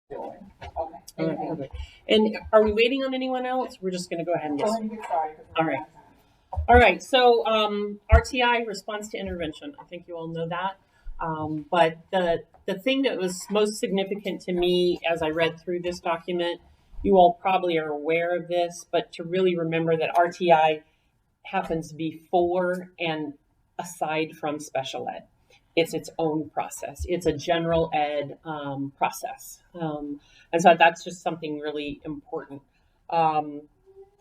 doing. Okay. All right, lovely. And are we waiting on anyone else? We're just going to go ahead and Go get ahead started. and get started. All right. All right. So RTI, response to intervention. I think you all know that. But the thing that was most significant to me as I read through this document, you all probably are aware of this, but to really remember that RTI happens before and aside from special ed. It's its own process. It's a general ed process. And so that's just something really important. Um,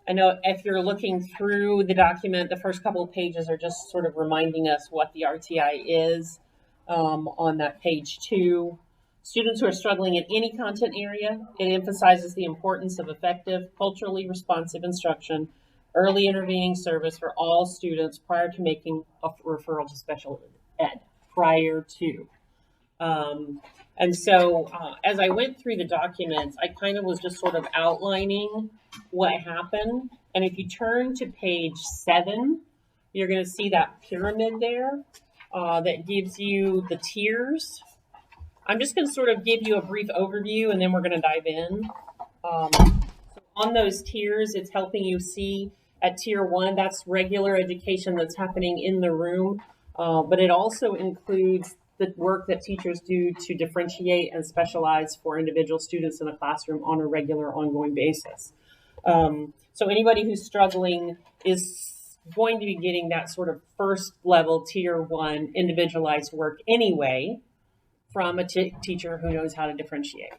I know if you're looking through the document, the first couple of pages are just sort of reminding us what the RTI is. On that page 2, students who are struggling in any content area, it emphasizes the importance of effective, culturally responsive instruction, early intervening service for all students prior to making a referral to special ed. Prior to. Um, and so as I went through the documents, I kind of was just sort of outlining what happened. And if you turn to page 7, you're going to see that pyramid there that gives you the tiers. I'm just going to sort of give you a brief overview and then we're going to dive in. So on those tiers, it's helping you see at tier 1, that's regular education that's happening in the room, but it also includes the work that teachers do to differentiate and specialize for individual students in a classroom on a regular, ongoing basis. So anybody who's struggling is going to be getting that sort of first level tier 1 individualized work anyway from a teacher who knows how to differentiate.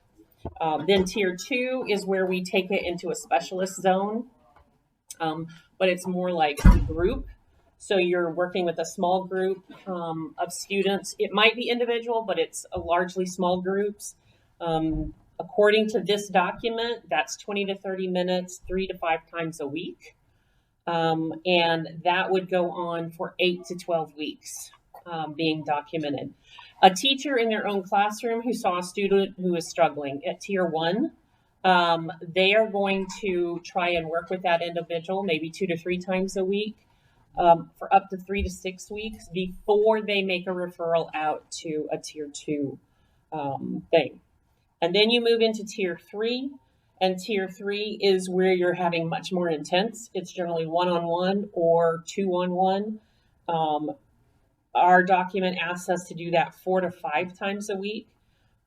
Then tier 2 is where we take it into a specialist zone, but it's more like a group. So you're working with a small group of students. It might be individual, but it's a largely small groups. According to this document, that's 20 to 30 minutes, 3 to 5 times a week. And that would go on for 8 to 12 weeks being documented. A teacher in their own classroom who saw a student who is struggling at tier 1, they are going to try and work with that individual maybe 2 to 3 times a week for up to 3 to 6 weeks before they make a referral out to a tier 2 thing. And then you move into tier 3. And tier 3 is where you're having much more intense. It's generally one-on-one or two-on-one. Our document asks us to do that 4 to 5 times a week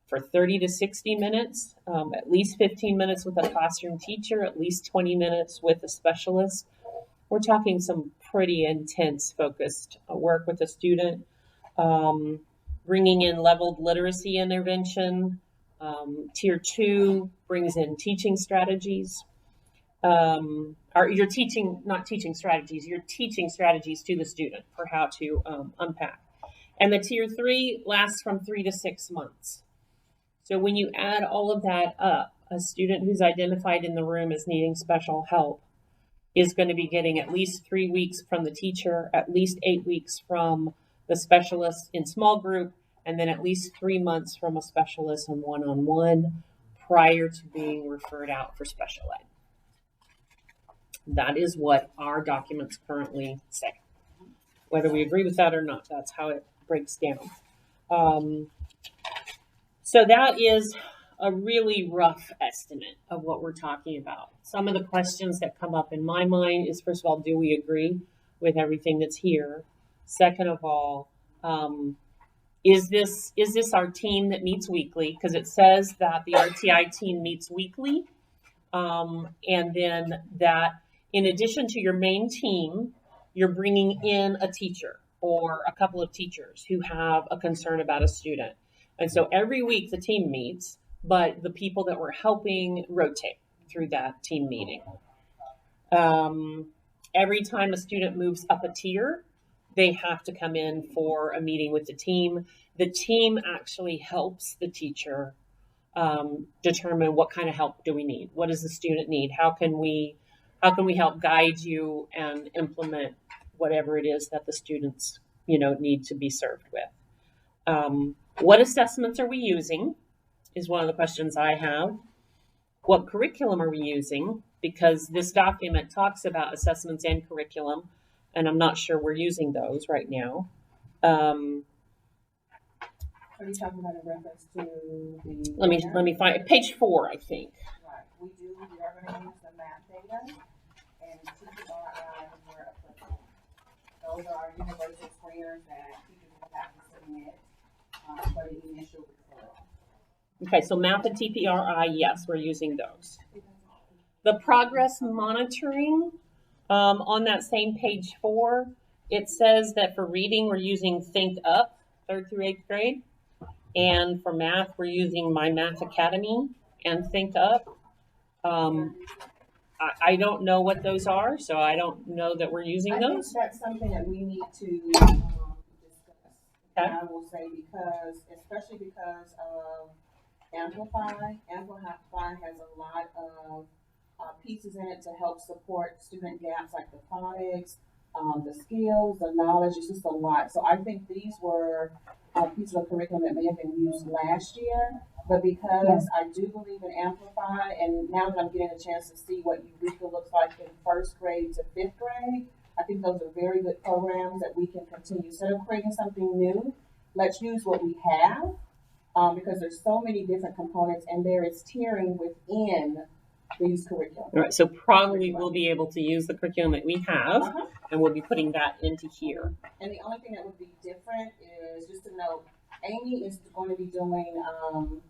for 30 to 60 minutes, at least 15 minutes with a classroom teacher, at least 20 minutes with a specialist. We're talking some pretty intense focused work with a student, bringing in leveled literacy intervention. Tier 2 brings in teaching strategies. Or you're teaching, not teaching strategies, you're teaching strategies to the student for how to unpack. And the tier 3 lasts from 3 to 6 months. So when you add all of that up, a student who's identified in the room as needing special help is going to be getting at least 3 weeks from the teacher, at least 8 weeks from the specialist in small group, and then at least 3 months from a specialist in one-on-one prior to being referred out for special ed. That is what our documents currently say. Whether we agree with that or not, that's how it breaks down. So that is a really rough estimate of what we're talking about. Some of the questions that come up in my mind is, first of all, do we agree with everything that's here? Second of all, is this our team that meets weekly? Because it says that the RTI team meets weekly, and then that in addition to your main team, you're bringing in a teacher or a couple of teachers who have a concern about a student. And so every week the team meets, but the people that we're helping rotate through that team meeting. Every time a student moves up a tier, they have to come in for a meeting with the team. The team actually helps the teacher determine what kind of help do we need. What does the student need? How can we help guide you and implement whatever it is that the students need to be served with? What assessments are we using is one of the questions I have. What curriculum are we using? Because this document talks about assessments and curriculum, and I'm not sure we're using those right now. Are you talking about in reference to the? Let me find page 4, I think. Right. We are going to use the math data and TPRI where applicable. Those are our universal screeners that teachers will have to submit for the initial referral. Okay, so math and TPRI, yes, we're using those. The progress monitoring, on that same page 4, it says that for reading we're using Think Up, 3rd through 8th grade. And for math, we're using My Math Academy and Think Up. I don't know what those are, so I don't know that we're using those. I think that's something that we need to discuss. Okay. I will say especially because of Amplify. Amplify has a lot of pieces in it to help support student gaps like the phonics, the skills, the knowledge. It's just a lot. So I think these were pieces of curriculum that may have been used last year, but because I do believe in Amplify, and now that I'm getting a chance to see what Eureka looks like in 1st grade to 5th grade, I think those are very good programs that we can continue. Instead of creating something new, let's use what we have, because there's so many different components, and there is tiering within these curriculum. All right, so probably we'll be able to use the curriculum that we have, and we'll be putting that into here. And the only thing that would be different is just to note, Amy is going to be doing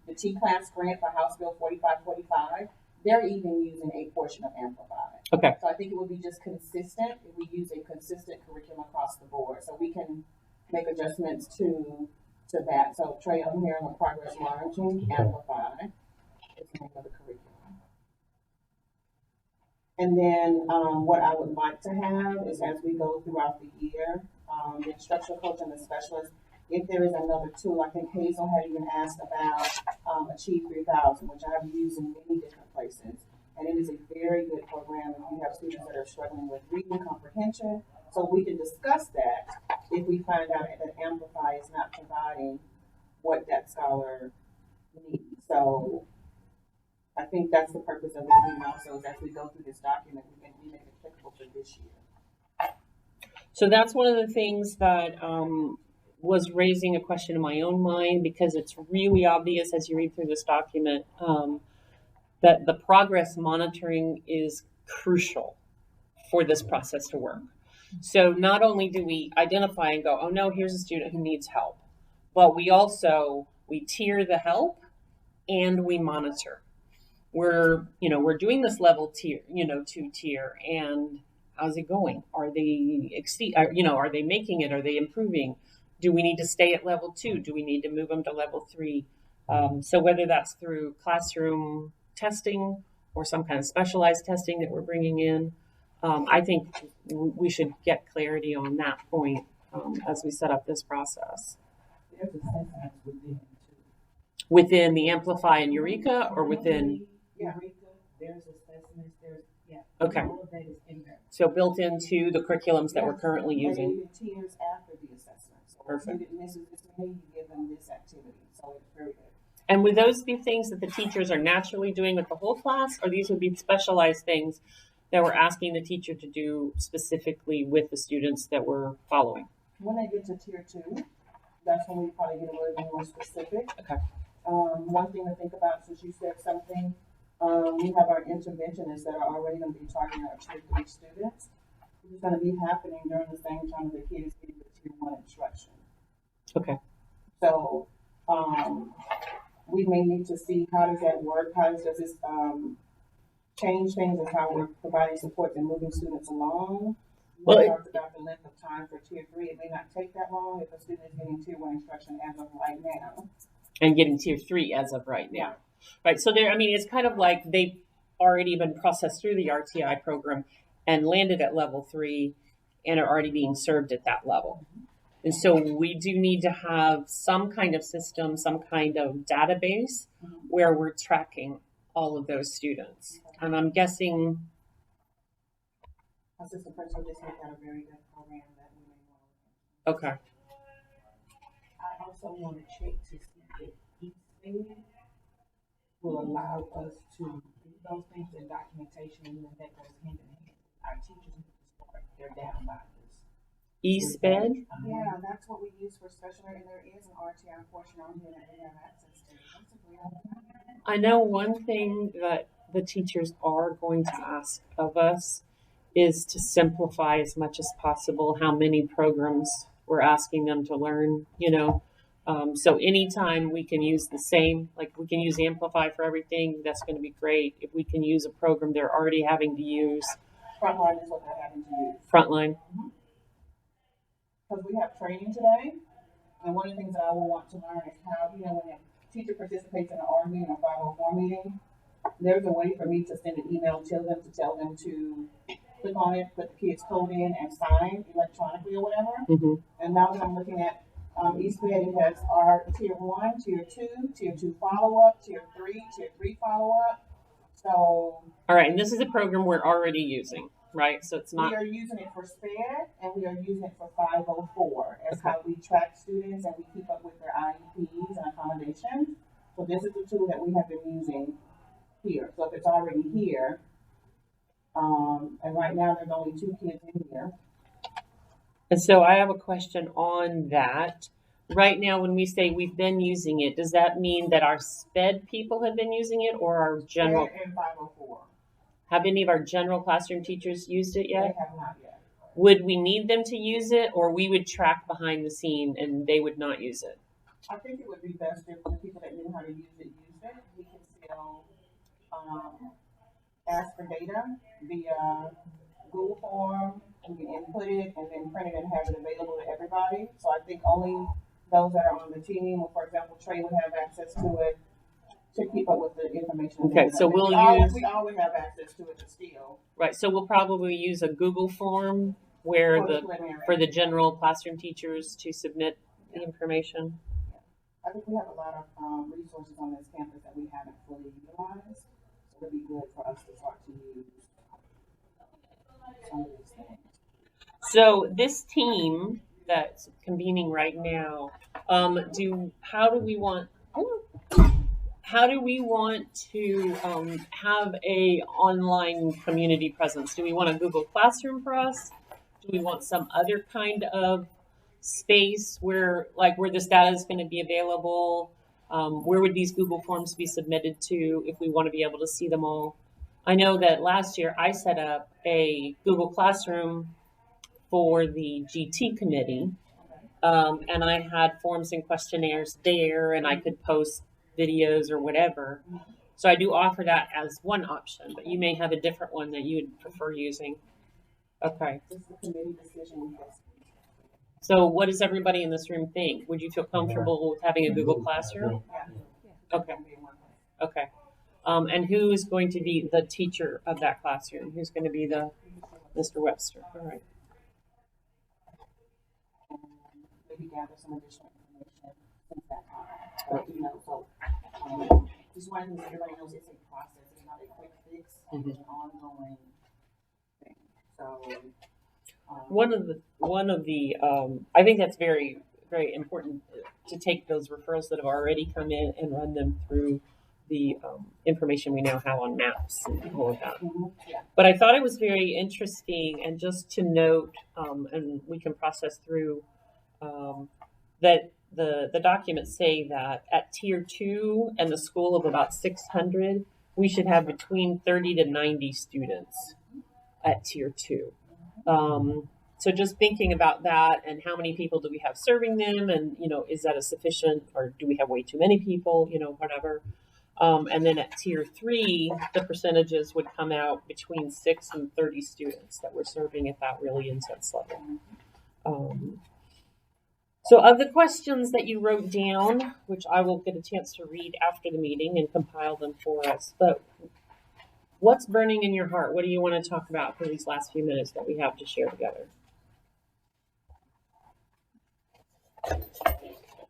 the T-Class grant for House Bill 4545. They're even using a portion of Amplify. Okay. So I think it would be just consistent if we use a consistent curriculum across the board. So we can make adjustments to that. So Trey, I'm here on the progress monitoring, Amplify is the name of the curriculum. And then what I would like to have is, as we go throughout the year, the instructional coach and the specialist, if there is another tool, I think Hazel had even asked about Achieve 3000, which I have used in many different places. And it is a very good program if you have students that are struggling with reading comprehension. So we can discuss that if we find out that Amplify is not providing what that scholar needs. So I think that's the purpose of this meeting also, is as we go through this document, we make it applicable for this year. So that's one of the things that was raising a question in my own mind, because it's really obvious as you read through this document that the progress monitoring is crucial for this process to work. So not only do we identify and go, oh no, here's a student who needs help, but we tier the help and we monitor. We're doing this level tier, 2 tier, and how's it going? Are they are they making it? Are they improving? Do we need to stay at level 2? Do we need to move them to level 3? So whether that's through classroom testing or some kind of specialized testing that we're bringing in, I think we should get clarity on that point as we set up this process. There's assessments within the Amplify and Eureka, or within Eureka. There's assessments. Okay. All of that is in there. So built into the curriculums that we're currently using. And even tiers after the assessment. So Perfect. if misses this you give them this activity. So it's very good. And would those be things that the teachers are naturally doing with the whole class, or these would be specialized things that we're asking the teacher to do specifically with the students that we're following? When they get to tier 2, that's when we probably get a little bit more specific. Okay. One thing to think about, since you said something, we have our interventionists that are already going to be targeting our tier 3 students. It's going to be happening during the same time the kids get the tier 1 instruction. Okay. So we may need to see how does that work? How does this change things and how we're providing support and moving students along? We talked about the length of time for tier 3. It may not take that long if a student is getting tier 1 instruction as of right now. And getting tier 3 as of right now. Right. So it's kind of like they've already been processed through the RTI program and landed at level 3 and are already being served at that level. And so we do need to have some kind of system, some kind of database where we're tracking all of those students. And I'm guessing. Assistant Principal just had a very good program that we may want. Okay. I also want to check to see if each thing will allow us to do those things in documentation, and then that goes hand in hand. Our teachers need to start their data binders. eSped? Yeah, that's what we use for special ed, and there is an RTI portion on here that we have access to. That's a great idea. I know one thing that the teachers are going to ask of us is to simplify as much as possible how many programs we're asking them to learn, you know. So anytime we can use the same, like we can use Amplify for everything, that's going to be great. If we can use a program they're already having to use, Frontline is what they're having to use. Frontline. Because we have training today, and one of the things that I will want to learn is how, you know, when a teacher participates in an R meeting or 504 meeting, there's a way for me to send an email to them to tell them to click on it, put the kid's code in, and sign electronically or whatever. Mm-hmm. And now that I'm looking at eSped, it has our tier 1, tier 2, tier 2 follow up, tier 3 follow up. So, all right, and this is a program we're already using, right? So it's not. We are using it for SPED and we are using it for 504 as Okay. how we track students and we keep up with their IEPs and accommodations. So this is the tool that we have been using here. So if it's already here, and right now there's only 2 kids in here. And so I have a question on that. Right now, when we say we've been using it, does that mean that our SPED people have been using it, or our general? SPED and 504. Have any of our general classroom teachers used it yet? They have not yet. Would we need them to use it, or we would track behind the scene and they would not use it? I think it would be best if the people that knew how to use it used it. We can still ask for data via Google form. We can input it and then print it and have it available to everybody. So I think only those that are on the team, or for example, Trey would have access to it to keep up with the information. Okay, so we'll use. We always have access to it, but still. Right, so we'll probably use a Google form where for the general classroom teachers to submit the information. I think we have a lot of resources on this campus that we haven't fully utilized. So it'd be good for us to start to use some of these things. So this team that's convening right now, how do we want to have a online community presence? Do we want a Google Classroom for us? Do we want some other kind of space where this data is going to be available? Where would these Google Forms be submitted to if we want to be able to see them all? I know that last year I set up a Google Classroom for the GT committee, and I had forms and questionnaires there, and I could post videos or whatever. So I do offer that as one option, but you may have a different one that you would prefer using. Okay. It's the committee decision. So what does everybody in this room think? Would you feel comfortable with having a Google Classroom? Okay. Okay. And who is going to be the teacher of that classroom? Who's going to be the Mr. Webster? All right. Maybe gather some additional information since that time. You know, so just wanting to everybody knows it's a process. It's not a quick fix. It's an ongoing thing. So one of the I think that's very, very important to take those referrals that have already come in and run them through the information we now have on maps and all of that. yeah. But I thought it was very interesting, and just to note, and we can process through, that the documents say that at tier 2 and the school of about 600, we should have between 30 to 90 students at tier 2. So just thinking about that, and how many people do we have serving them, and is that a sufficient, or do we have way too many people, whatever. And then at tier 3, the percentages would come out between 6 and 30 students that we're serving at that really intense level. So of the questions that you wrote down, which I will get a chance to read after the meeting and compile them for us, but what's burning in your heart? What do you want to talk about for these last few minutes that we have to share together?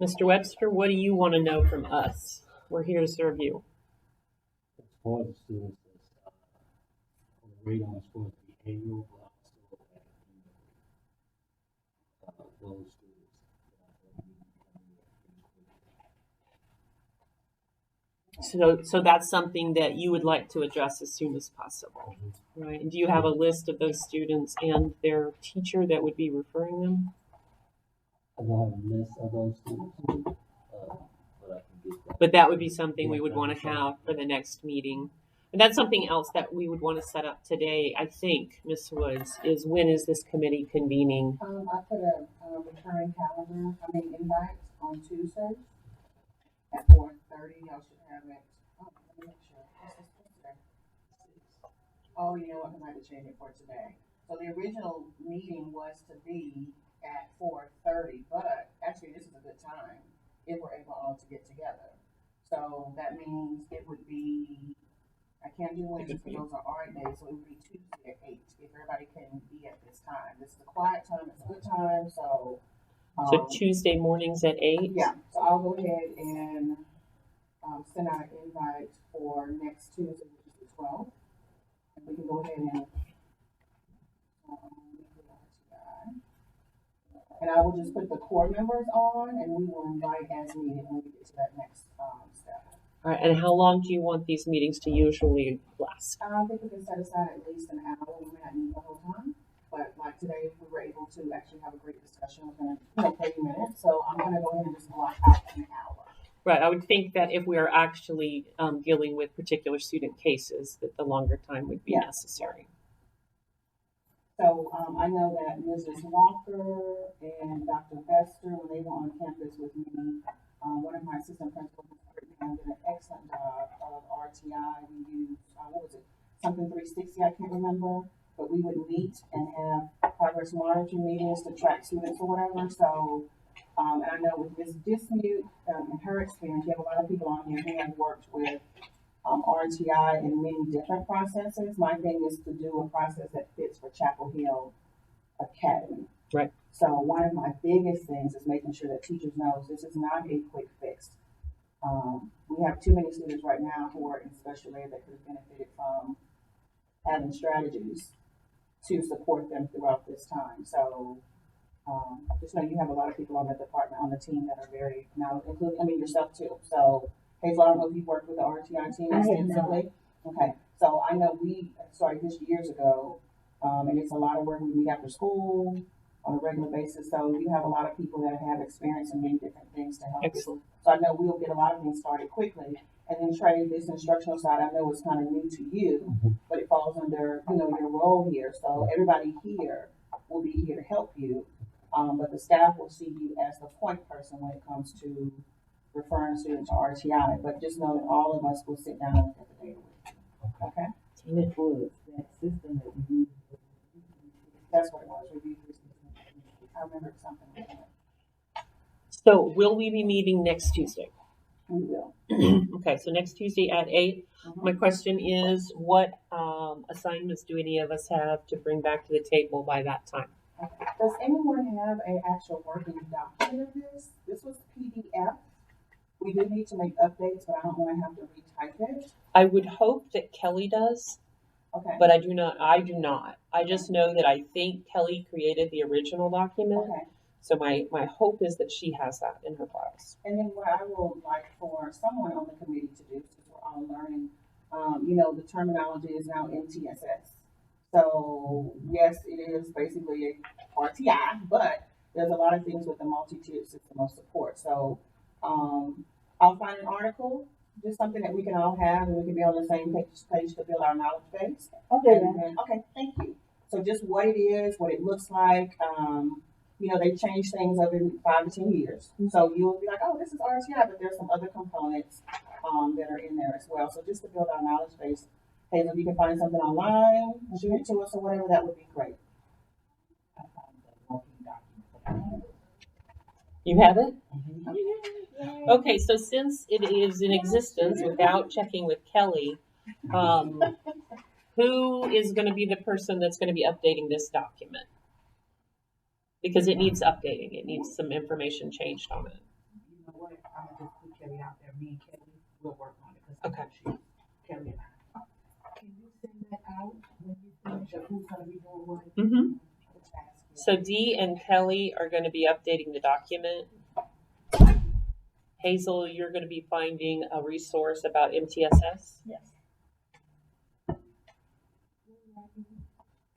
Mr. Webster, what do you want to know from us? We're here to serve you. As far as the students that's on the radar as far as behavioral, but also those students that are going to be coming So that's something that you would like to address as soon as possible, right? And do you have a list of those students and their teacher that would be referring them? I don't have a list of those students, but I can get that. But that would be something we would want to have for the next meeting. And that's something else that we would want to set up today, I think, Ms. Woods, is when is this committee convening? I put a return invite on Tuesday at 4:30. Y'all should have it. Oh, let me make sure. What's today? Oh, you know what? I might have changed it for today. So the original meeting was to be at 4:30, but actually this is a good time if we're able all to get together. So that means it would be, I can't do Wednesdays because those are art days, so it would be Tuesday at 8 if everybody can be at this time. This is a quiet time, it's a good time, so. So Tuesday mornings at 8? Yeah, so I'll go ahead and send out an invite for next Tuesday, which is the 12th. And we can go ahead and I will just put the core members on, and we will invite as needed when we get to that next step. All right, and how long do you want these meetings to usually last? I think we can set aside at least an hour. We may not need the whole time, but like today, we were able to actually have a great discussion within 30 minutes. So I'm going to go ahead and just block out an hour. Right, I would think that if we are actually dealing with particular student cases, that the longer time would be necessary. So I know that Mrs. Walker and Dr. Bester, when they were on campus with me, one of my assistant principals did an excellent job of RTI. We used, what was it, something 360, I can't remember, but we would meet and have progress monitoring meetings to track students or whatever. So, and I know with Ms. Dismute, in her experience, you have a lot of people on here who have worked with RTI in many different processes. My thing is to do a process that fits for Chapel Hill Academy. Right. So one of my biggest things is making sure that teachers know this is not a quick fix. We have too many students right now who are in special ed that could have benefited from having strategies to support them throughout this time. So just know you have a lot of people on the department, on the team that are very knowledgeable, including yourself too. So Hazel, I don't know if you've worked with the RTI team extensively. Okay, so I know we started this years ago, and it's a lot of work we meet after school on a regular basis. So you have a lot of people that have experience in many different things to help. Excellent. So I know we'll get a lot of things started quickly. And then Trey, this instructional side, I know is kind of new to you, but it falls under, your role here. So everybody here will be here to help you. But the staff will see you as the point person when it comes to referring students to RTI, but just know that all of us will sit down and look at the data with you. Okay? It was that system that we used. That's what it was. Review 360. I remember something like that. So will we be meeting next Tuesday? We will. Okay, so next Tuesday at 8. Mm-hmm. My question is, what assignments do any of us have to bring back to the table by that time? Okay. Does anyone have an actual working document of this? This was PDF. We do need to make updates, but I don't want to have to retype it. I would hope that Kelly does, Okay. but I do not. I just know that I think Kelly created the original document. Okay. So my hope is that she has that in her files. And then what I would like for someone on the committee to do, since we're all learning, the terminology is now MTSS. So yes, it is basically a RTI, but there's a lot of things with the multi-tiered system of support. So I'll find an article, just something that we can all have, and we can be on the same page to build our knowledge base. Okay. Okay, thank you. So just what it is, what it looks like. They change things every 5 to 10 years. So you'll be like, oh, this is RTI, but there's some other components that are in there as well. So just to build our knowledge base, Hazel, if you can find something online, shoot it to us or whatever, that would be great. You have it? Mm-hmm. Okay, so since it is in existence without checking with Kelly, who is going to be the person that's going to be updating this document? Because it needs updating. It needs some information changed on it. You know what? I'm gonna just put Kelly out there. Me and Kelly will work on it. Okay. Kelly and I. Can you send that out when you finish of who's gonna be doing what? Mm-hmm. So Dee and Kelly are going to be updating the document. Hazel, you're going to be finding a resource about MTSS. Yes.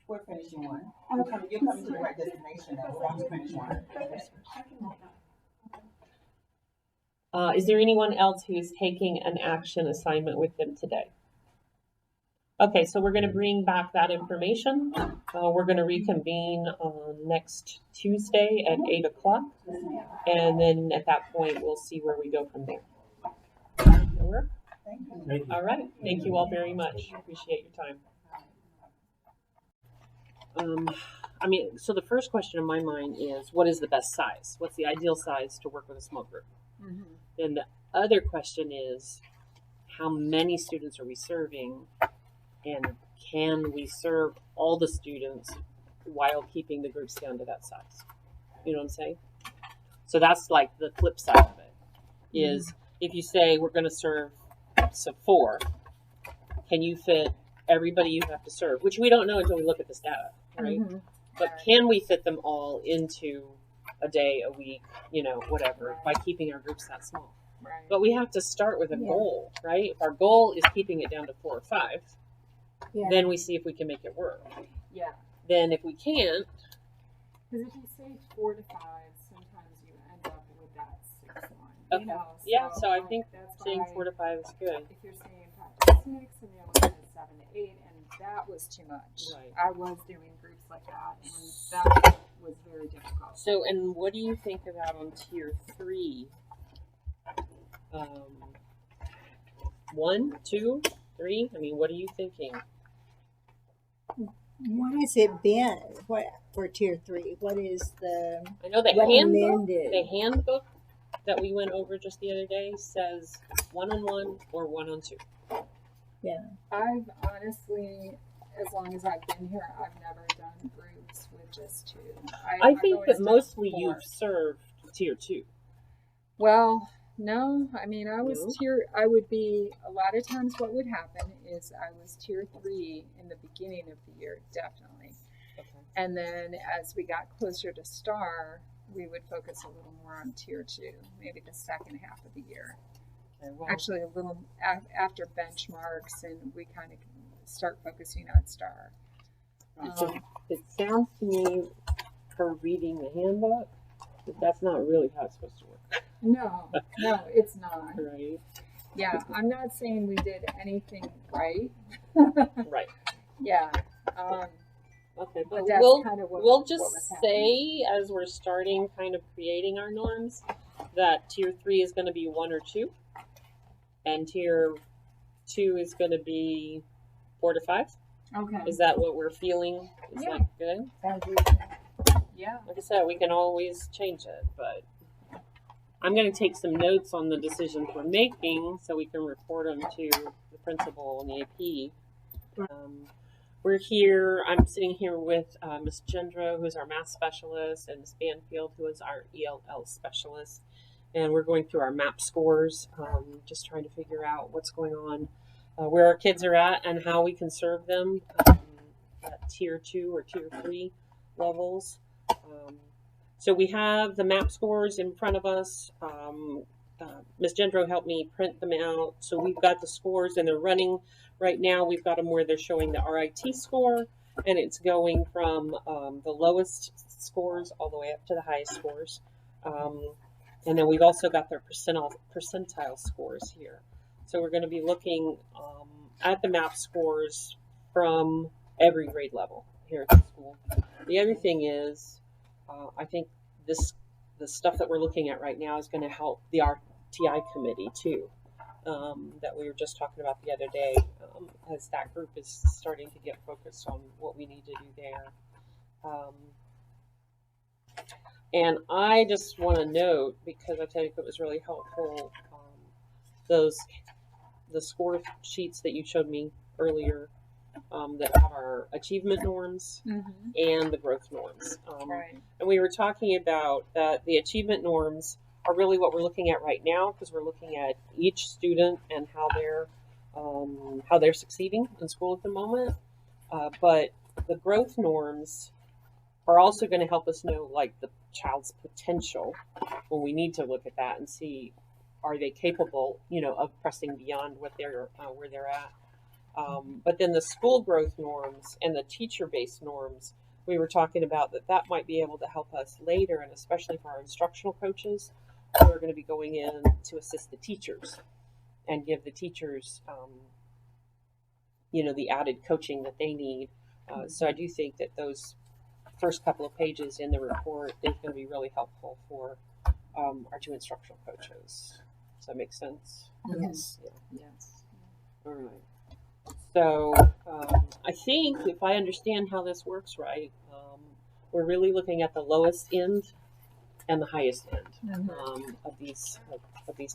We're finishing one. You're coming to the right destination now. We're going to finish one. Is there anyone else who is taking an action assignment with them today? Okay, so we're going to bring back that information. We're going to reconvene on next Tuesday at 8 o'clock. And then at that point, we'll see where we go from there. That work? Thank you. All right. Thank you all very much. Appreciate your time. So the first question in my mind is, what is the best size? What's the ideal size to work with a small group? Mm-hmm. Then the other question is, how many students are we serving? And can we serve all the students while keeping the groups down to that size? You know what I'm saying? So that's like the flip side of it, is if you say we're going to serve 4, can you fit everybody you have to serve? Which we don't know until we look at this data, right? Mm-hmm. But can we fit them all into a day, a week, whatever, by keeping our groups that small? Right. But we have to start with a goal, right? If our goal is keeping it down to 4 or 5, then we see if we can make it work. Yeah. Then if we can't, Because if you say 4 to 5, sometimes you end up with that 6 one. Okay. You know, yeah, so I like, think that's saying why 4 to 5 is good. if you're saying 5 to 6 and the other one is 7 to 8, and that was too much. Right. I was doing groups like that, and that was very difficult. So, and what do you think about on tier 3? 1, 2, 3? I mean, what are you thinking? What has it been? What for tier 3? What is the I know the recommended? handbook that we went over just the other day says 1-on-1 or 1-on-2. Yeah. I've honestly, as long as I've been here, I've never done groups with just 2. I I've think always that done mostly 4. you've served tier 2. Well, no, I mean, I was No? I would be, a lot of times what would happen is I was tier 3 in the beginning of the year, definitely. Okay. And then as we got closer to star, we would focus a little more on tier 2, maybe the second half of the year. Okay, well, Actually, a little after benchmarks, and we kind of start focusing on star. so it sounds to me, from reading the handbook, that that's not really how it's supposed to work. No, it's not. Right. Yeah, I'm not saying we did anything right. Right. Yeah. Okay, But but that's we'll kind of what we'll what just was happening. say, as we're starting kind of creating our norms, that tier 3 is going to be 1 or 2, and tier 2 is going to be 4 to 5. Okay. Is that what we're feeling? Is Yeah. that good? Sounds reasonable. Yeah. Like I said, we can always change it, but I'm going to take some notes on the decisions we're making so we can report them to the principal and the AP. We're here, I'm sitting here with Ms. Gendro, who is our math specialist, and Ms. Banfield, who is our ELL specialist. And we're going through our MAP scores, just trying to figure out what's going on, where our kids are at, and how we can serve them at tier 2 or tier 3 levels. So we have the MAP scores in front of us. Ms. Gendro helped me print them out. So we've got the scores, and they're running right now. We've got them where they're showing the RIT score, and it's going from the lowest scores all the way up to the highest scores. And then we've also got their percentile scores here. So we're going to be looking at the MAP scores from every grade level here at the school. The other thing is, I think the stuff that we're looking at right now is going to help the RTI committee too, that we were just talking about the other day, as that group is starting to get focused on what we need to do there. And I just want to note, because I think it was really helpful, the score sheets that you showed me earlier, that have our achievement norms and the growth norms. Right. And we were talking about that the achievement norms are really what we're looking at right now, because we're looking at each student and how they're succeeding in school at the moment. But the growth norms are also going to help us know, like, the child's potential, when we need to look at that and see are they capable, of pressing beyond what they're where they're at. But then the school growth norms and the teacher-based norms, we were talking about that might be able to help us later, and especially for our instructional coaches who are going to be going in to assist the teachers and give the teachers, the added coaching that they need. So I do think that those first couple of pages in the report is going to be really helpful for our two instructional coaches. Does that make sense? Yes. Yeah. Yes. All right. So I think if I understand how this works right, we're really looking at the lowest end and the highest end of these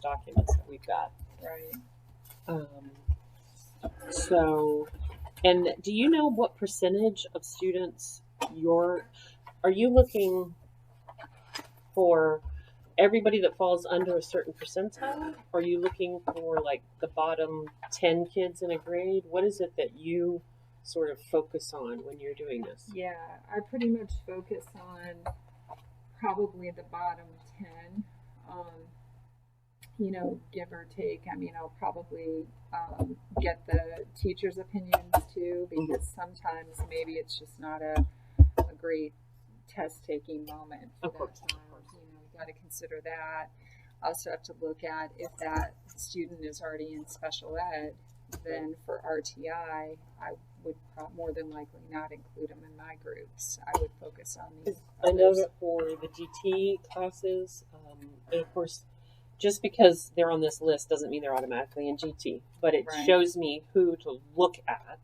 documents that we've got. Right. So, and do you know what percentage of students are you looking for everybody that falls under a certain percentile? Or are you looking for like the bottom 10 kids in a grade? What is it that you sort of focus on when you're doing this? Yeah, I pretty much focus on probably the bottom 10, give or take. I mean, I'll probably get the teachers' opinions too, because sometimes maybe it's just not a great test-taking moment for that child. You got to consider that. Also have to look at if that student is already in special ed, then for RTI, I would more than likely not include them in my groups. I would focus on these. I know that for the GT classes, and of course, just because they're on this list doesn't mean they're automatically in GT, but it shows me who to look at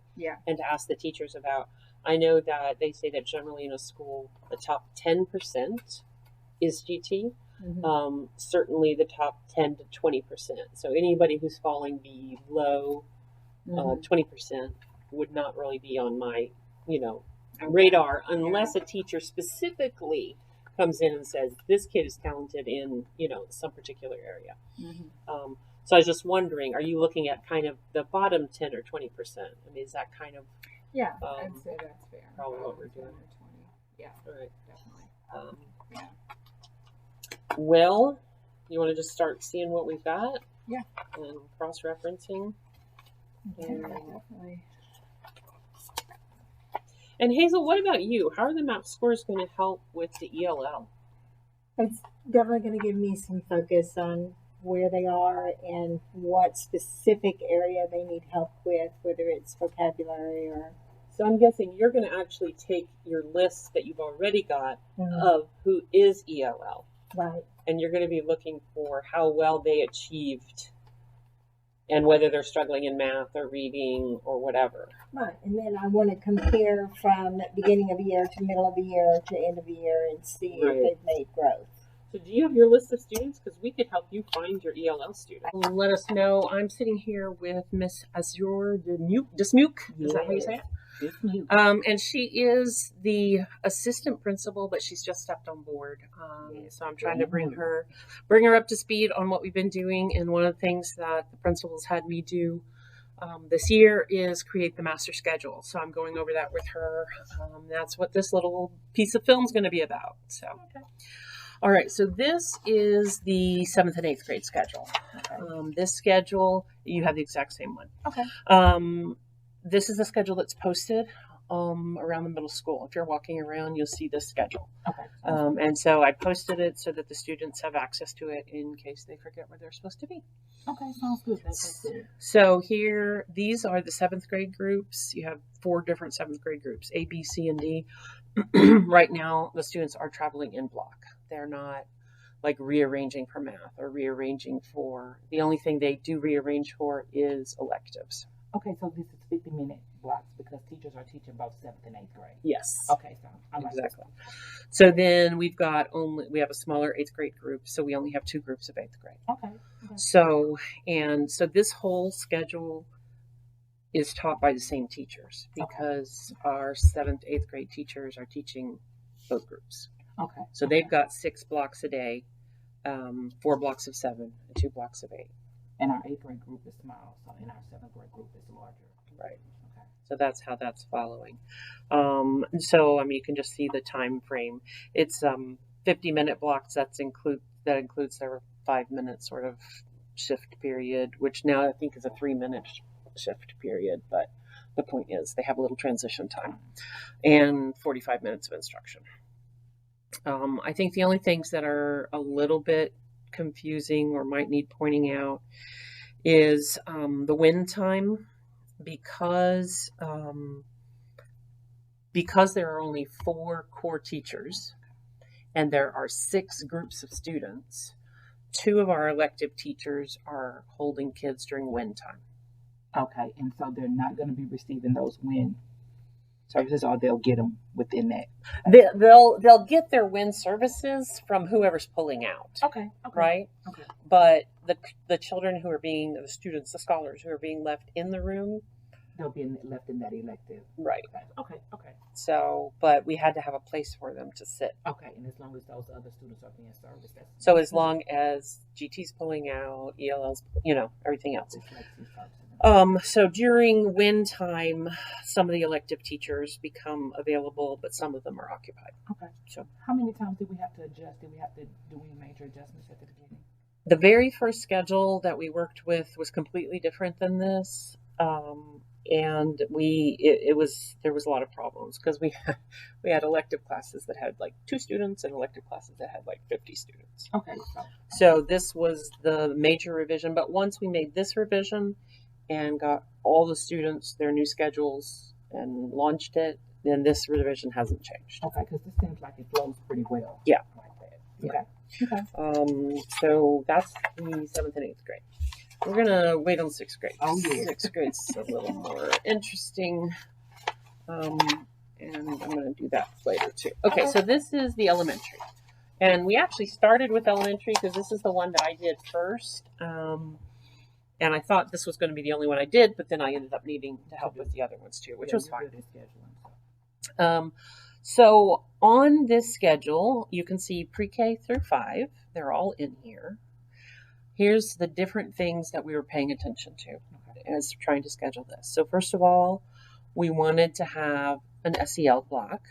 and to ask the teachers about. I know that they say that generally in a school, the top 10% is GT. Mm-hmm. Certainly the top 10 to 20%. So anybody who's falling below 20% would not really be on my, radar unless a teacher specifically comes in and says, this kid is talented in, some particular area. Mm-hmm. So I was just wondering, are you looking at kind of the bottom 10 or 20%? I mean, is that kind of... Yeah, I'd say that's fair. Probably what we're doing. 20. Yeah, all right. Definitely. Well, you want to just start seeing what we've got? Yeah. And cross-referencing. Definitely. And Hazel, what about you? How are the MAP scores going to help with the ELL? It's definitely going to give me some focus on where they are and what specific area they need help with, whether it's vocabulary or... So I'm guessing you're going to actually take your list that you've already got of who is ELL. Right. And you're going to be looking for how well they achieved and whether they're struggling in math or reading or whatever. Right. And then I want to compare from beginning of the year to middle of the year to end of the year and see if they've made growth. So do you have your list of students? Because we could help you find your ELL student. Let us know. I'm sitting here with Miss Azure Dismuke. Is that how you say it? And she is the assistant principal, but she's just stepped on board. So I'm trying to bring her up to speed on what we've been doing. And one of the things that the principals had me do this year is create the master schedule. So I'm going over that with her. That's what this little piece of film is going to be about. So. Okay. All right, so this is the 7th and 8th grade schedule. Okay. This schedule, you have the exact same one. Okay. This is the schedule that's posted around the middle school. If you're walking around, you'll see this schedule. Okay. And so I posted it so that the students have access to it in case they forget where they're supposed to be. Okay, sounds good. So here, these are the 7th grade groups. You have 4 different 7th grade groups, A, B, C, and D. Right now, the students are traveling in block. They're not like rearranging for math or rearranging for, the only thing they do rearrange for is electives. Okay, so this is 50-minute blocks because teachers are teaching about 7th and 8th grade. Yes. Okay, so exactly. So then we have a smaller 8th grade group, so we only have 2 groups of 8th grade. Okay. So this whole schedule is taught by the same teachers because our 7th, 8th grade teachers are teaching both groups. Okay. So they've got 6 blocks a day, 4 blocks of 7 and 2 blocks of 8. And our 8th grade group is small, so in our 7th grade group is larger. Right. Okay. So that's how that's following. So you can just see the time frame. It's 50-minute blocks. That includes their 5-minute sort of shift period, which now I think is a 3-minute shift period. But the point is they have a little transition time and 45 minutes of instruction. I think the only things that are a little bit confusing or might need pointing out is the win time, because there are only 4 core teachers and there are 6 groups of students. 2 of our elective teachers are holding kids during win time. Okay, and so they're not going to be receiving those win services, or they'll get them within that. They'll get their win services from whoever's pulling out. Okay. Right? Okay. But the children who are being, the students, the scholars who are being left in the room, They'll be left in that elective. right. Okay. So, but we had to have a place for them to sit. Okay, and as long as those other students are being serviced, that's So as long as GT's pulling out, ELL's, everything else. So during win time, some of the elective teachers become available, but some of them are occupied. Okay. So How many times did we have to adjust? Did we have to do any major adjustments at the beginning? the very first schedule that we worked with was completely different than this. And there was a lot of problems because we had elective classes that had like 2 students and elective classes that had like 50 students. Okay. So this was the major revision. But once we made this revision and got all the students their new schedules and launched it, then this revision hasn't changed. Okay, because this seems like it flows pretty well. Yeah. Like that. Okay. So that's the 7th and 8th grade. We're gonna wait on 6th grade. Oh, yeah. 6th grade's a little more interesting. And I'm gonna do that later too. Okay, so this is the elementary. And we actually started with elementary because this is the one that I did first. And I thought this was going to be the only one I did, but then I ended up needing to help with the other ones too, which was fine. So on this schedule, you can see pre-K through 5. They're all in here. Here's the different things that we were paying attention to as trying to schedule this. So first of all, we wanted to have an SEL block,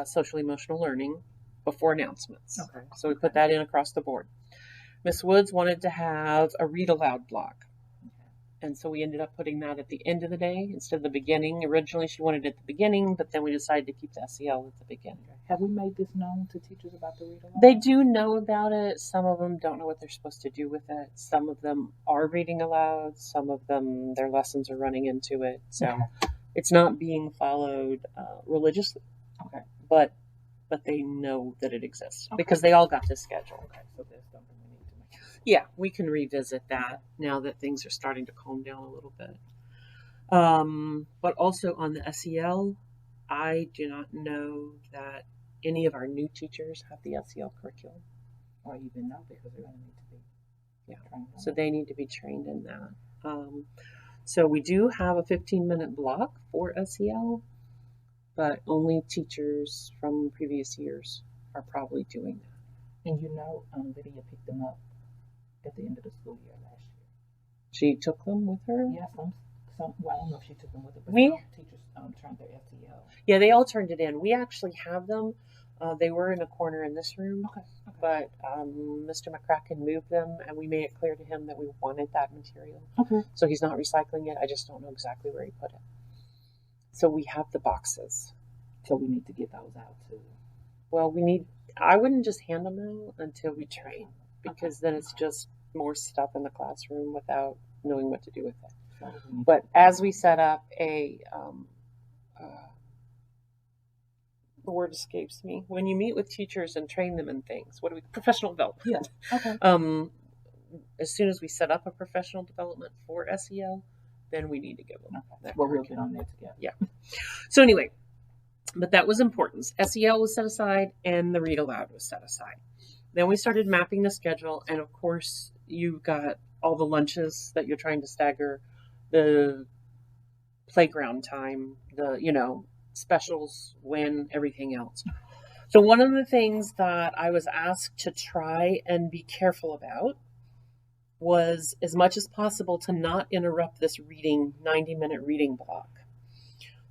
social emotional learning, before announcements. Okay. So we put that in across the board. Miss Woods wanted to have a read aloud block. And so we ended up putting that at the end of the day instead of the beginning. Originally, she wanted it at the beginning, but then we decided to keep the SEL at the beginning. Have we made this known to teachers about the read aloud? They do know about it. Some of them don't know what they're supposed to do with it. Some of them are reading aloud. Some of them, their lessons are running into it. So it's not being followed religiously. Okay. But they know that it exists because they all got this schedule. Okay, so there's something we need to make. Yeah, we can revisit that now that things are starting to calm down a little bit. But also on the SEL, I do not know that any of our new teachers have the SEL curriculum. Or even know, because they're going to need to be trained on So it. they need to be trained in that. So we do have a 15-minute block for SEL, but only teachers from previous years are probably doing that. And Lydia picked them up at the end of the school year last year. She took them with her? Yeah, some. Well, I don't know if she took them with her, but We- some teachers turned their SEL. Yeah, they all turned it in. We actually have them. They were in a corner in this room, Okay. but Mr. McCracken moved them, and we made it clear to him that we wanted that material. Okay. So he's not recycling it. I just don't know exactly where he put it. So we have the boxes. So we need to get those out too. Well, I wouldn't just hand them out until we train, because then it's just more stuff in the classroom without knowing what to do with it. So we need But to- as we set up the word escapes me. When you meet with teachers and train them in things, professional development. Yeah. Okay. As soon as we set up a professional development for SEL, then we need to give them that Well, we'll curriculum. get on that together. Yeah. So anyway, but that was important. SEL was set aside and the read aloud was set aside. Then we started mapping the schedule, and of course you got all the lunches that you're trying to stagger, the playground time, the specials, when everything else. So one of the things that I was asked to try and be careful about was, as much as possible, to not interrupt this 90-minute reading block.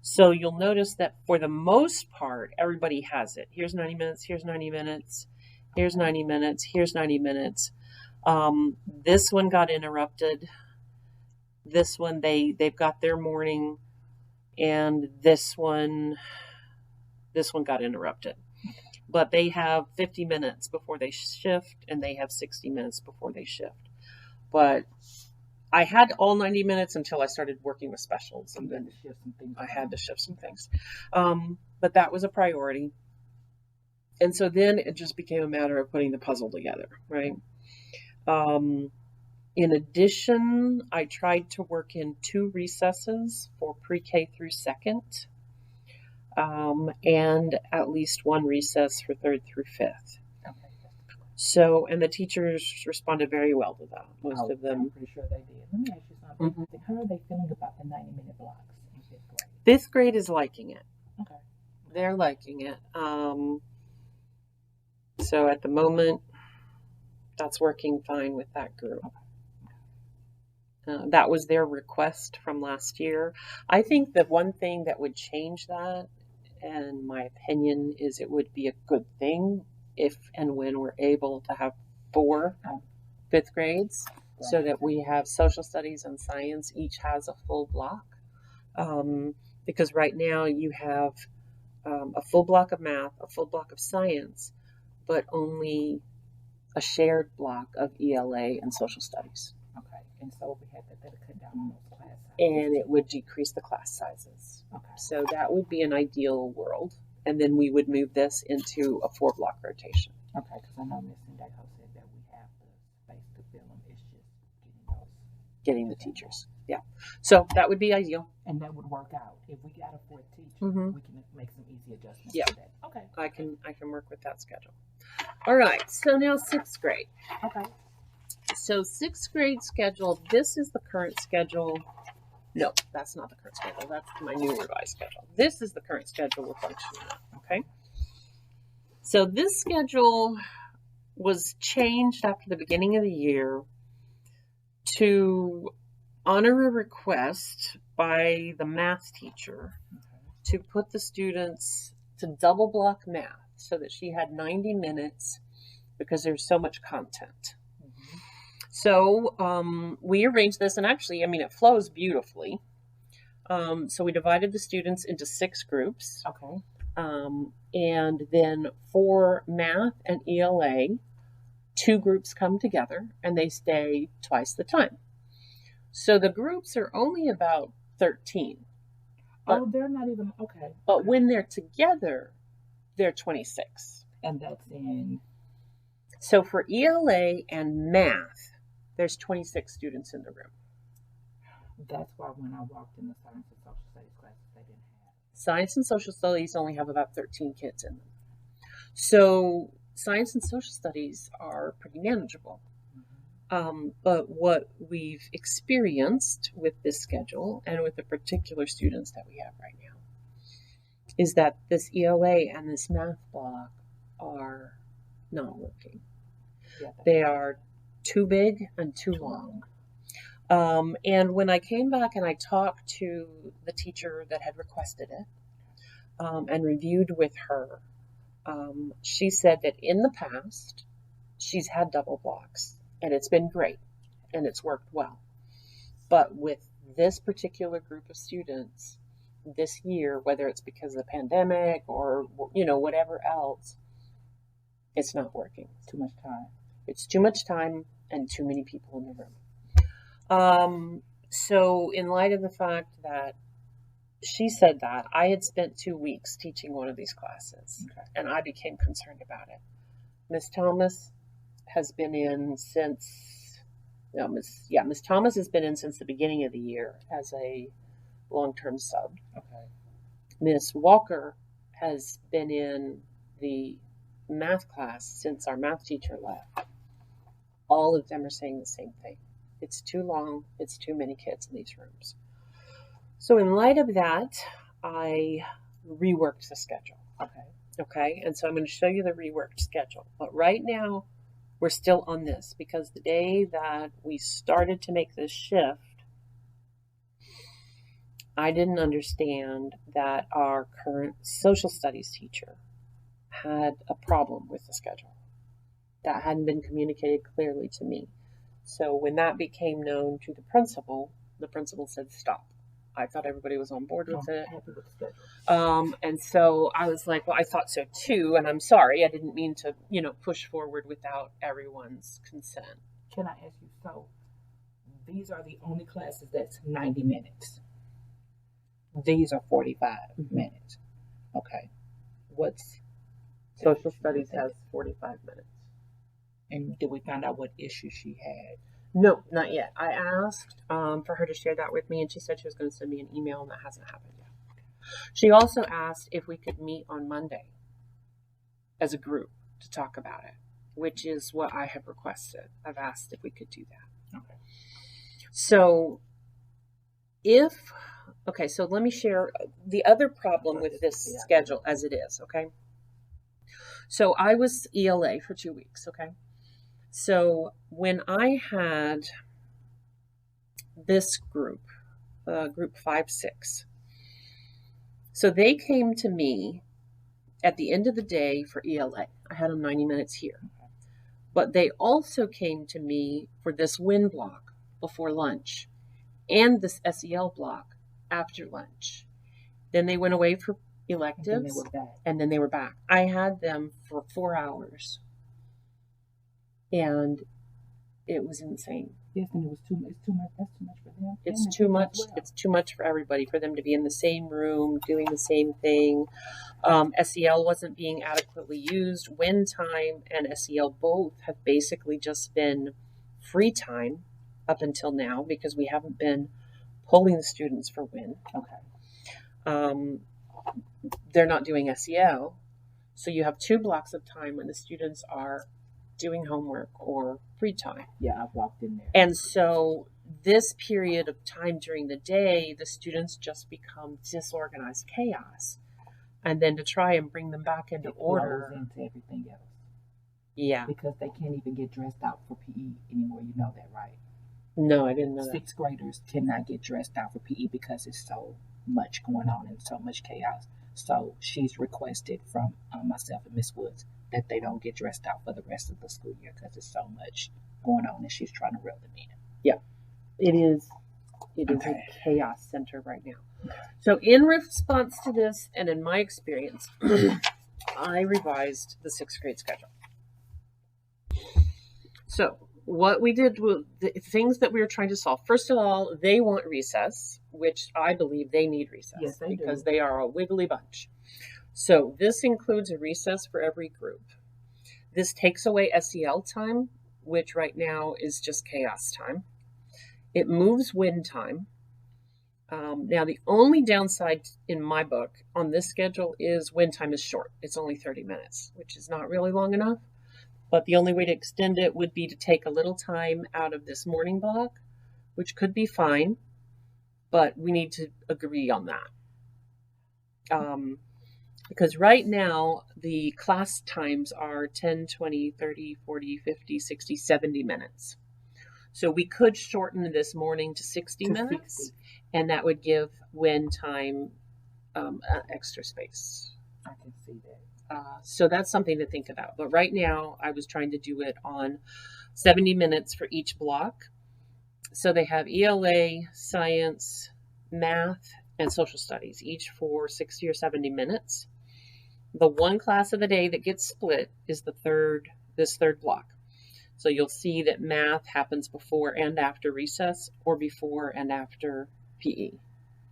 So you'll notice that for the most part, everybody has it. Here's 90 minutes, here's 90 minutes, here's 90 minutes, here's 90 minutes. This one got interrupted. This one they've got their morning, and this one got interrupted. But they have 50 minutes before they shift, and they have 60 minutes before they shift. But I had all 90 minutes until I started working with specials, and then I had to shift some things. But that was a priority. And so then it just became a matter of putting the puzzle together, right? In addition, I tried to work in 2 recesses for pre-K through 2nd, and at least 1 recess for 3rd through 5th. Okay. So, and the teachers responded very well to that. Most of them. I'm pretty sure they did. Let me ask you something. How are they feeling about the 90-minute blocks in 5th grade? 5th grade is liking it. Okay. They're liking it. So at the moment, that's working fine with that group. That was their request from last year. I think the one thing that would change that, in my opinion, is it would be a good thing if and when we're able to have 4 5th grades, so that we have social studies and science each has a full block. Because right now you have a full block of math, a full block of science, but only a shared block of ELA and social studies. Okay. And so we had to cut down on those class sizes. And it would decrease the class sizes. Okay. So that would be an ideal world. And then we would move this into a 4-block rotation. Okay, because I know Ms. Indeco said that we have the space to fill them. It's just Getting the teachers. Yeah. So that would be ideal. and that would work out. If we got a 4th teacher, Mhm. we can make some easy adjustments Yeah. to that. Okay. I can work with that schedule. All right. So now 6th grade. Okay. So 6th grade schedule, this is the current schedule. No, that's not the current schedule. That's my new revised schedule. This is the current schedule we're functioning on, okay? So this schedule was changed after the beginning of the year to honor a request by the math teacher to put the students to double block math so that she had 90 minutes because there's so much content. So we arranged this, and actually, I mean, it flows beautifully. So we divided the students into 6 groups. Okay. And then for math and ELA, 2 groups come together and they stay twice the time. So the groups are only about 13. Oh, they're not even, okay. But when they're together, they're 26. And that's in, So for ELA and math, there's 26 students in the room. that's why when I walked in the science and social studies classes, they didn't have. Science and social studies only have about 13 kids in them. So science and social studies are pretty manageable. But what we've experienced with this schedule and with the particular students that we have right now is that this ELA and this math block are not working. Yeah, They are too big and too long. And when I came back and I talked to the teacher that had requested it and reviewed with her, she said that in the past she's had double blocks and it's been great and it's worked well. But with this particular group of students this year, whether it's because of the pandemic or, you know, whatever else, it's not working. too much time. It's too much time and too many people in the room. So in light of the fact that she said that, I had spent 2 weeks teaching one of these classes, and I became concerned about it. Miss Thomas has been in since, Miss Thomas has been in since the beginning of the year as a long-term sub. Okay. Miss Walker has been in the math class since our math teacher left. All of them are saying the same thing. It's too long. It's too many kids in these rooms. So in light of that, I reworked the schedule. Okay. And so I'm going to show you the reworked schedule. But right now, we're still on this because the day that we started to make this shift, I didn't understand that our current social studies teacher had a problem with the schedule. That hadn't been communicated clearly to me. So when that became known to the principal said stop. I thought everybody was on board with it. Happy with the schedule. And so I was like, well, I thought so too. And I'm sorry, I didn't mean to, push forward without everyone's consent. Can I ask you, so these are the only classes that's 90 minutes. These are 45 minutes. Okay. What's Social studies has 45 minutes. and did we find out what issue she had? No, not yet. I asked for her to share that with me, and she said she was going to send me an email, and that hasn't happened yet. She also asked if we could meet on Monday as a group to talk about it, which is what I have requested. I've asked if we could do that. Okay. So so let me share the other problem with this schedule as it is, okay? So I was ELA for 2 weeks, okay? So when I had this group, group 5-6, so they came to me at the end of the day for ELA. I had them 90 minutes here. But they also came to me for this WIN block before lunch and this SEL block after lunch. Then they went away for electives, and then they were back. I had them for 4 hours, and it was insane. Yes, and it was too much. It's too much. That's too much for them. It's too much. It's too much for everybody, for them to be in the same room doing the same thing. SEL wasn't being adequately used. WIN time and SEL both have basically just been free time up until now because we haven't been pulling the students for WIN. Okay. They're not doing SEL. So you have 2 blocks of time when the students are doing homework or free time. Yeah, I've walked in there. And so this period of time during the day, the students just become disorganized chaos. And then to try and bring them back into order. Into everything else. Yeah. Because they can't even get dressed out for PE anymore. You know that, right? No, I didn't know that. 6th graders cannot get dressed out for PE because it's so much going on and so much chaos. So she's requested from myself and Miss Woods that they don't get dressed out for the rest of the school year because there's so much going on and she's trying to reel them in. Yeah, it is a chaos center right now. So in response to this, and in my experience, I revised the 6th grade schedule. So what we did was the things that we were trying to solve. First of all, they want recess, which I believe they need recess. Yes, they because do. They are a wiggly bunch. So this includes a recess for every group. This takes away SEL time, which right now is just chaos time. It moves WIN time. Now, the only downside in my book on this schedule is WIN time is short. It's only 30 minutes, which is not really long enough. But the only way to extend it would be to take a little time out of this morning block, which could be fine, but we need to agree on that. Because right now, the class times are 10, 20, 30, 40, 50, 60, 70 minutes. So we could shorten this morning to 60 minutes, and that would give WIN time extra space. I can see that. So that's something to think about. But right now, I was trying to do it on 70 minutes for each block. So they have ELA, science, math, and social studies, each for 60 or 70 minutes. The one class of the day that gets split is this third block. So you'll see that math happens before and after recess or before and after PE.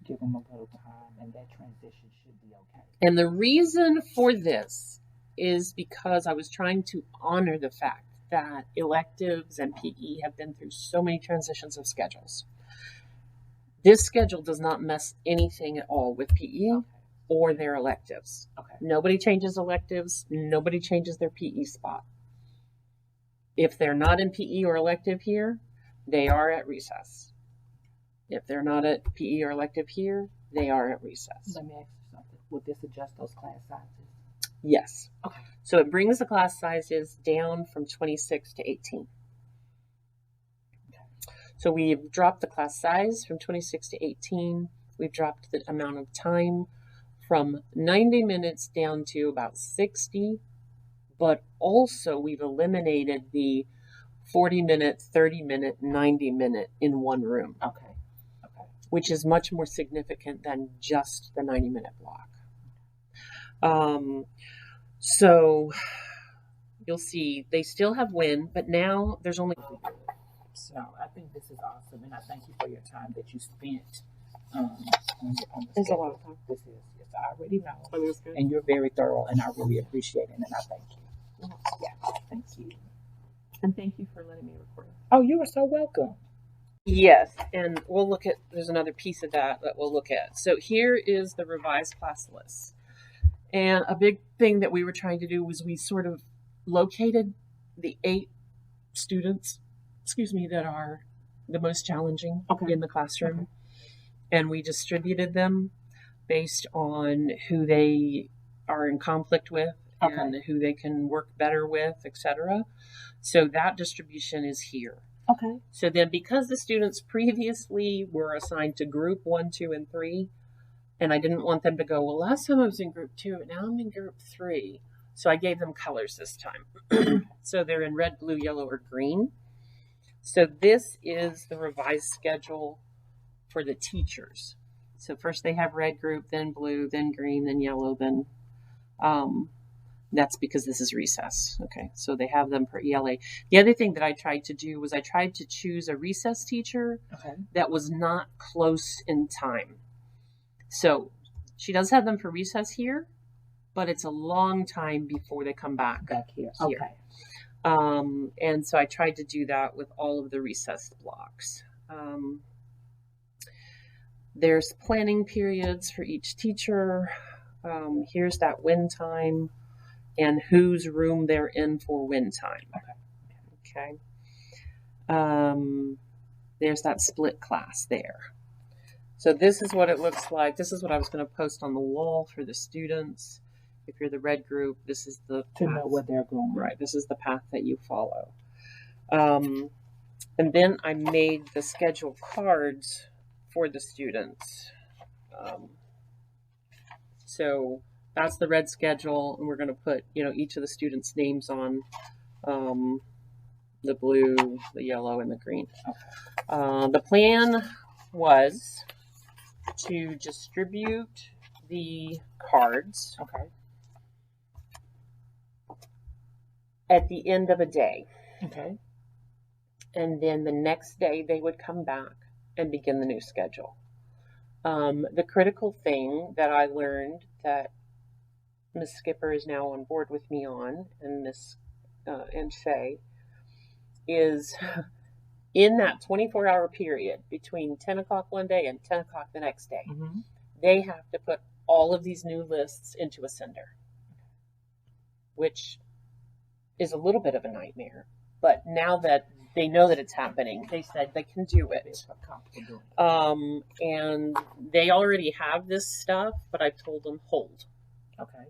Give them a little time and that transition should be okay. And the reason for this is because I was trying to honor the fact that electives and PE have been through so many transitions of schedules. This schedule does not mess anything at all with PE or their electives. Okay. Nobody changes electives. Nobody changes their PE spot. If they're not in PE or elective here, they are at recess. If they're not at PE or elective here, they are at recess. Let me ask you something. Would this adjust those class sizes? Yes. Okay. So it brings the class sizes down from 26 to 18. So we've dropped the class size from 26 to 18. We've dropped the amount of time from 90 minutes down to about 60. But also we've eliminated the 40-minute, 30-minute, 90-minute in one room, Okay. Okay. which is much more significant than just the 90-minute block. So you'll see they still have wind, but now there's only. So I think this is awesome, and I thank you for your time that you spent on the There's a schedule. lot of time. This is, yes, I already know, But it was good. and you're very thorough, and I really appreciate it, and I thank you. Yeah, thank you. And thank you for letting me record. Oh, you are so welcome. Yes, and we'll look at, there's another piece of that we'll look at. So here is the revised class list. And a big thing that we were trying to do was we sort of located the 8 students, that are the most challenging in the classroom. Okay. And we distributed them based on who they are in conflict with and who they can work better with, etc. So that distribution is here. Okay. So then because the students previously were assigned to group 1, 2, and 3, and I didn't want them to go, well, last time I was in group 2, but now I'm in group 3. So I gave them colors this time. So they're in red, blue, yellow, or green. So this is the revised schedule for the teachers. So first they have red group, then blue, then green, then yellow, then that's because this is recess. Okay, so they have them for ELA. The other thing that I tried to do was I tried to choose a recess teacher that was not close in time. So she does have them for recess here, but it's a long time before they come back here. Okay. And so I tried to do that with all of the recess blocks. There's planning periods for each teacher. Here's that win time and whose room they're in for win time. Okay. There's that split class there. So this is what it looks like. This is what I was going to post on the wall for the students. If you're the red group, this is the To path. know where they're going. Right. This is the path that you follow. And then I made the schedule cards for the students. So that's the red schedule, and we're going to put, each of the students' names on the blue, the yellow, and the green. The plan was to distribute the cards at the end of a day. Okay. And then the next day they would come back and begin the new schedule. The critical thing that I learned that Ms. Skipper is now on board with me on, and Faye, is in that 24-hour period between 10 o'clock one day and 10 o'clock the next day, they have to put all of these new lists into a sender, which is a little bit of a nightmare. But now that they know that it's happening, they said they can do it. And they already have this stuff, but I've told them hold. Okay.